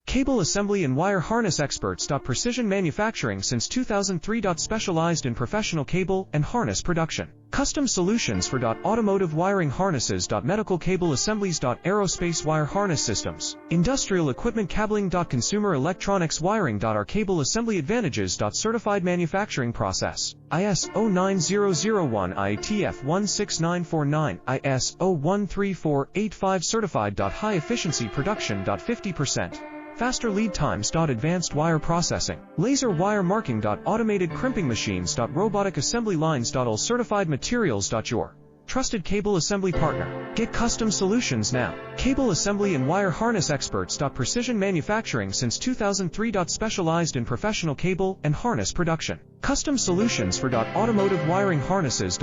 Cable assembly and wire harness experts. Precision manufacturing since 2003. Specialized in professional cable and harness production. Custom solutions for automotive wiring harnesses. Medical cable assemblies. Aerospace wire harness systems. Industrial equipment cabling. Consumer electronics wiring. Our cable assembly advantages. Certified manufacturing process. ISO 9001 IETF 16949 ISO 13485 certified. High efficiency production. 50%. Faster lead times. Advanced wire processing. Laser wire marking. Automated crimping machines. Robotic assembly lines. All certified materials. Your trusted cable assembly partner. Get custom solutions now. Cable assembly and wire harness experts. Precision manufacturing since 2003. Specialized in professional cable and harness production. Custom solutions for automotive wiring harnesses.